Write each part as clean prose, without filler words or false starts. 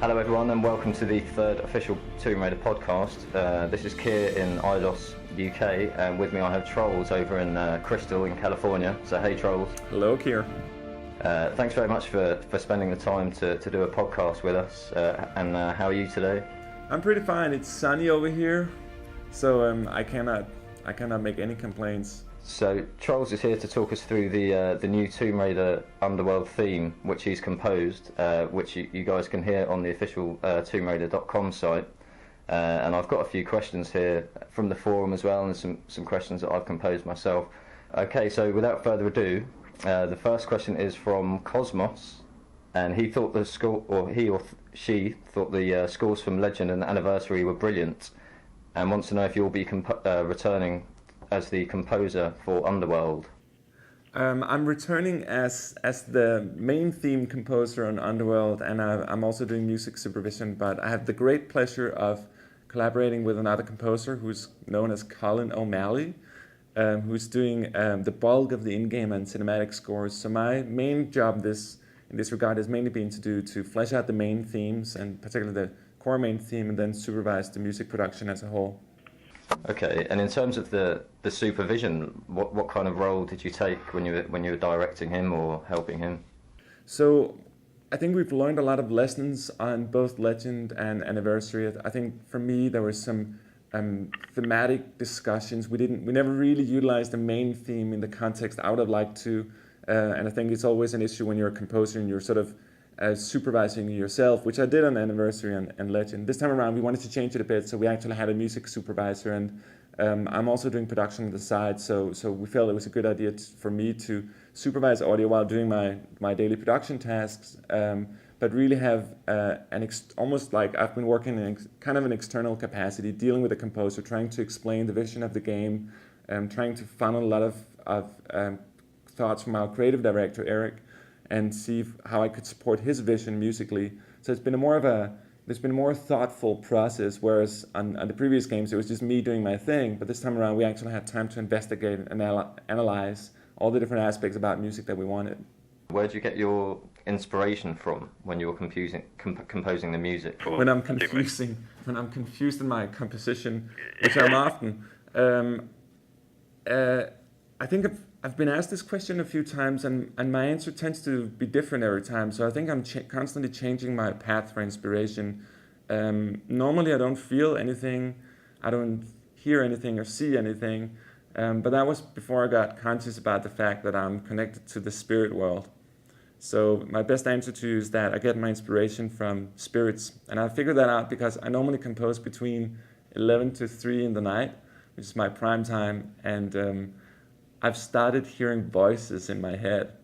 Hello everyone and welcome to the third official Tomb Raider podcast. This is Keir in Eidos, UK, and with me I have Trolls over in Crystal in California. So hey Trolls. Hello Keir. Thanks very much for spending the time to do a podcast with us. And how are you today? I'm pretty fine. It's sunny over here, so I cannot make any complaints. So Trolls is here to talk us through the new Tomb Raider Underworld theme, which he's composed, which you guys can hear on the official TombRaider.com site. And I've got a few questions here from the forum as well, and some questions that I've composed myself. Okay, so without further ado, the first question is from Cosmos, and he thought the score, or he or she thought the scores from Legend and Anniversary were brilliant, and wants to know if you'll be returning as the composer for Underworld. I'm returning as the main theme composer on Underworld, and I'm also doing music supervision, but I have the great pleasure of collaborating with another composer who's known as Colin O'Malley, who's doing the bulk of the in-game and cinematic scores. So my main job in this regard has mainly been to flesh out the main themes, and particularly the core main theme, and then supervise the music production as a whole. Okay, and in terms of the supervision, what kind of role did you take when you were directing him or helping him? So I think we've learned a lot of lessons on both Legend and Anniversary. I think for me there were some thematic discussions. We never really utilized the main theme in the context I would have liked to, and I think it's always an issue when you're a composer and you're sort of supervising yourself, which I did on Anniversary and Legend. This time around we wanted to change it a bit, so we actually had a music supervisor, and I'm also doing production on the side, so we felt it was a good idea for me to supervise audio while doing my daily production tasks, but really have almost like I've been working in kind of an external capacity, dealing with the composer, trying to explain the vision of the game, trying to funnel a lot of thoughts from our creative director, Eric, and see how I could support his vision musically. So it's been there's been a more thoughtful process, whereas on the previous games it was just me doing my thing, but this time around we actually had time to investigate and analyze all the different aspects about music that we wanted. Where did you get your inspiration from when you were composing the music? When I'm confused in my composition, which I'm often, I think I've been asked this question a few times, and my answer tends to be different every time. So I think I'm constantly changing my path for inspiration. Normally I don't feel anything, I don't hear anything or see anything, but that was before I got conscious about the fact that I'm connected to the spirit world. So my best answer to you is that I get my inspiration from spirits, and I figured that out because I normally compose between 11 to 3 in the night, which is my prime time, and I've started hearing voices in my head,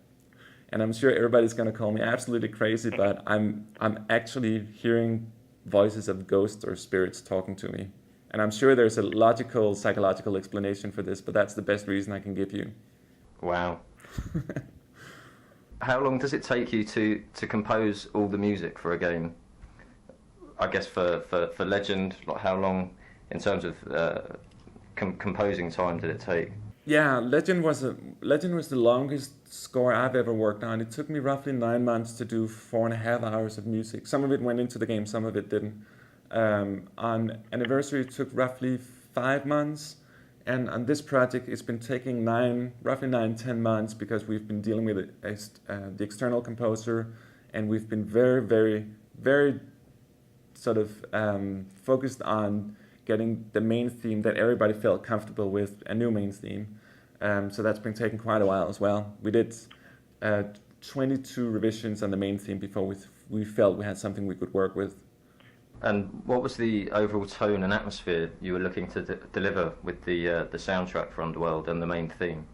and I'm sure everybody's going to call me absolutely crazy, but I'm actually hearing voices of ghosts or spirits talking to me, and I'm sure there's a logical, psychological explanation for this, but that's the best reason I can give you. Wow. How long does it take you to compose all the music for a game? I guess for Legend, like how long in terms of composing time did it take? Yeah, Legend was the longest score I've ever worked on. It took me roughly 9 months to do 4.5 hours of music. Some of it went into the game, some of it didn't. On Anniversary, it took roughly 5 months, and on this project, it's been taking roughly 9-10 months because we've been dealing with the external composer, and we've been very, very, very sort of focused on getting the main theme that everybody felt comfortable with, a new main theme. So that's been taking quite a while as well. We did 22 revisions on the main theme before we felt we had something we could work with. And what was the overall tone and atmosphere you were looking to deliver with the soundtrack for Underworld and the main theme?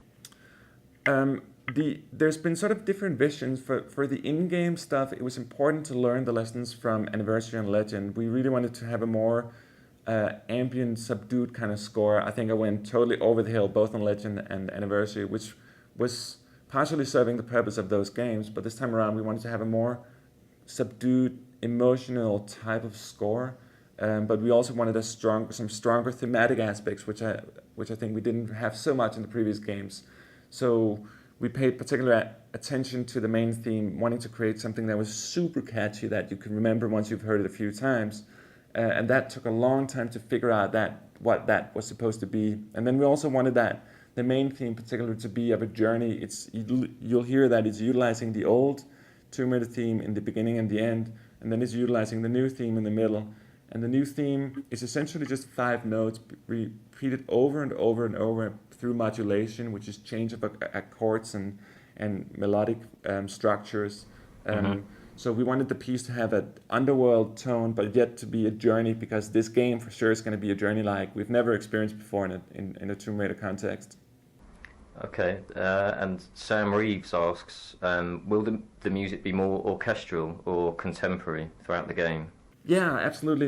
There's been sort of different visions. For the in-game stuff, it was important to learn the lessons from Anniversary and Legend. We really wanted to have a more ambient, subdued kind of score. I think I went totally over the hill both on Legend and Anniversary, which was partially serving the purpose of those games, but this time around we wanted to have a more subdued, emotional type of score, but we also wanted some stronger thematic aspects, which I think we didn't have so much in the previous games. So we paid particular attention to the main theme, wanting to create something that was super catchy that you can remember once you've heard it a few times. And that took a long time to figure out what that was supposed to be. And then we also wanted that the main theme, particularly, to be of a journey. You'll hear that it's utilizing the old Tomb Raider theme in the beginning and the end, and then it's utilizing the new theme in the middle. And the new theme is essentially just 5 notes repeated over and over and over through modulation, which is change of chords and melodic structures. So we wanted the piece to have an Underworld tone, but yet to be a journey, because this game for sure is going to be a journey like we've never experienced before in a Tomb Raider context. Okay, and Sam Reeves asks, will the music be more orchestral or contemporary throughout the game? Yeah, absolutely.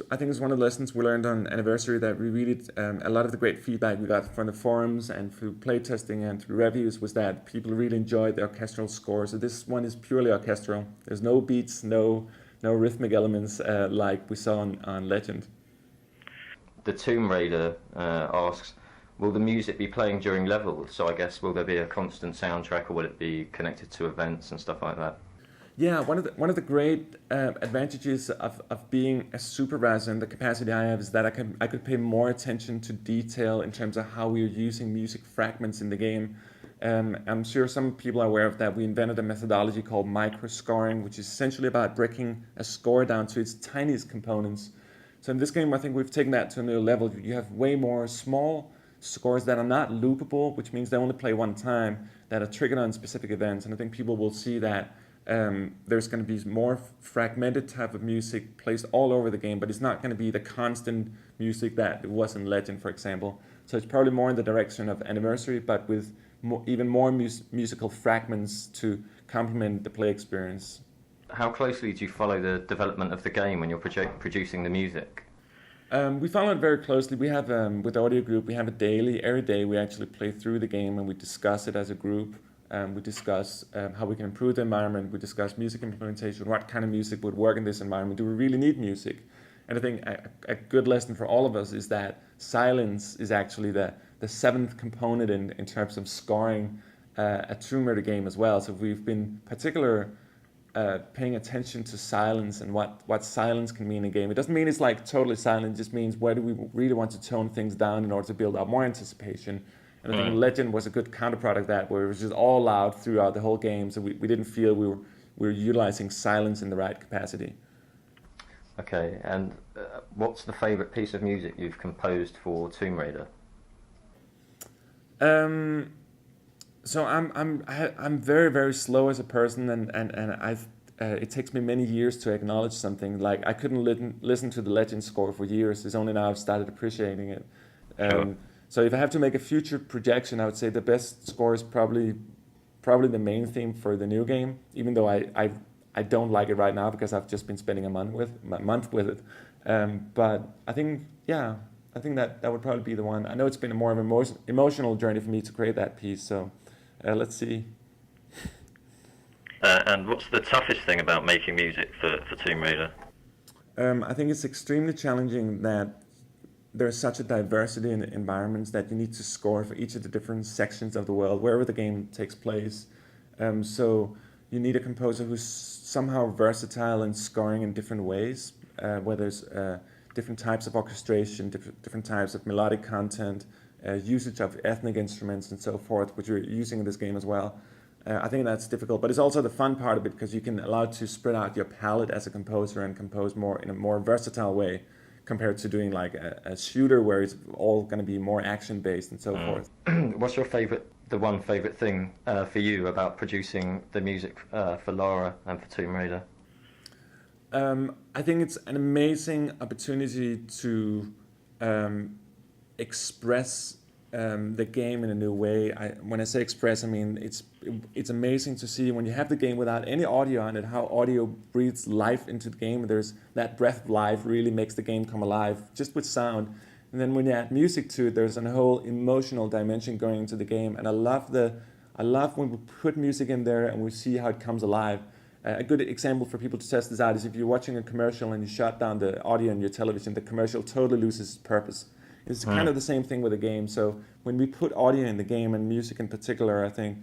I think it's one of the lessons we learned on Anniversary, that we really, a lot of the great feedback we got from the forums and through playtesting and through reviews was that people really enjoyed the orchestral score. So this one is purely orchestral. There's no beats, no rhythmic elements like we saw on Legend. The Tomb Raider asks, will the music be playing during levels? So I guess, will there be a constant soundtrack, or will it be connected to events and stuff like that? Yeah, one of the great advantages of being a supervisor and the capacity I have is that I could pay more attention to detail in terms of how we are using music fragments in the game. I'm sure some people are aware of that. We invented a methodology called microscoring, which is essentially about breaking a score down to its tiniest components. So in this game, I think we've taken that to a new level. You have way more small scores that are not loopable, which means they only play one time, that are triggered on specific events. And I think people will see that there's going to be more fragmented type of music placed all over the game, but it's not going to be the constant music that it was in Legend, for example. So it's probably more in the direction of Anniversary, but with even more musical fragments to complement the play experience. How closely do you follow the development of the game when you're producing the music? We follow it very closely. We have, with the audio group, we have a daily. Every day we actually play through the game and we discuss it as a group. We discuss how we can improve the environment. We discuss music implementation. What kind of music would work in this environment? Do we really need music? And I think a good lesson for all of us is that silence is actually the 7th component in terms of scoring a Tomb Raider game as well. So we've been paying attention to silence and what silence can mean in a game. It doesn't mean it's like totally silent. It just means where do we really want to tone things down in order to build up more anticipation. And I think Legend was a good counterproduct of that, where it was just all loud throughout the whole game, so we didn't feel we were utilizing silence in the right capacity. Okay, and what's the favourite piece of music you've composed for Tomb Raider? So I'm very, very slow as a person, and it takes me many years to acknowledge something. Like I couldn't listen to the Legend score for years. It's only now I've started appreciating it. Sure. So if I have to make a future projection, I would say the best score is probably the main theme for the new game, even though I don't like it right now because I've just been spending a month with it. But I think that would probably be the one. I know it's been a more of an emotional journey for me to create that piece, so let's see. And what's the toughest thing about making music for Tomb Raider? I think it's extremely challenging that there's such a diversity in environments that you need to score for each of the different sections of the world, wherever the game takes place. So you need a composer who's somehow versatile in scoring in different ways, where there's different types of orchestration, different types of melodic content, usage of ethnic instruments and so forth, which you're using in this game as well. I think that's difficult, but it's also the fun part of it because you can allow to spread out your palette as a composer and compose more in a more versatile way, compared to doing like a shooter where it's all going to be more action-based and so forth. What's your one favourite thing for you about producing the music for Lara and for Tomb Raider? I think it's an amazing opportunity to express the game in a new way. When I say express, I mean it's amazing to see when you have the game without any audio on it, how audio breathes life into the game. There's that breath of life really makes the game come alive just with sound. And then when you add music to it, there's a whole emotional dimension going into the game. And I love when we put music in there and we see how it comes alive. A good example for people to test this out is if you're watching a commercial and you shut down the audio on your television, the commercial totally loses its purpose. It's kind of the same thing with a game. So when we put audio in the game, and music in particular, I think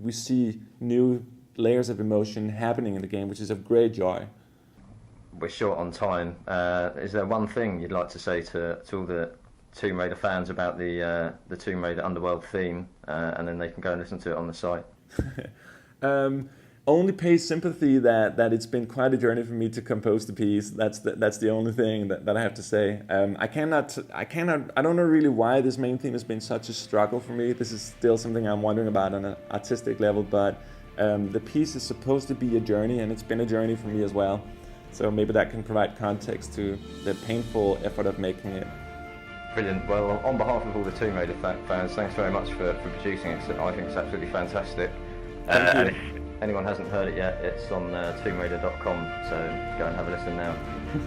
we see new layers of emotion happening in the game, which is of great joy. We're short on time. Is there one thing you'd like to say to all the Tomb Raider fans about the Tomb Raider Underworld theme, and then they can go and listen to it on the site? Only pay sympathy that it's been quite a journey for me to compose the piece. That's the only thing that I have to say. I don't know really why this main theme has been such a struggle for me. This is still something I'm wondering about on an artistic level, but the piece is supposed to be a journey, and it's been a journey for me as well. So maybe that can provide context to the painful effort of making it. Brilliant. Well, on behalf of all the Tomb Raider fans, thanks very much for producing it. I think it's absolutely fantastic. Thank you. Anyone hasn't heard it yet, it's on tombRaider.com, so go and have a listen now.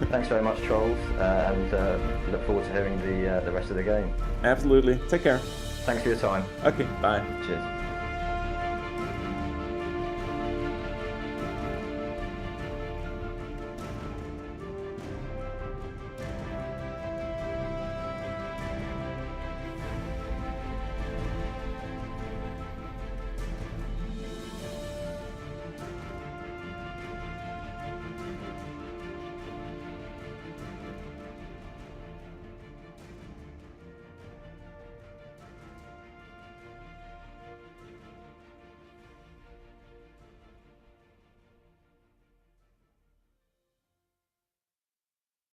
Thanks very much, Trolls, and look forward to hearing the rest of the game. Absolutely. Take care. Thanks for your time. Okay, bye. Cheers.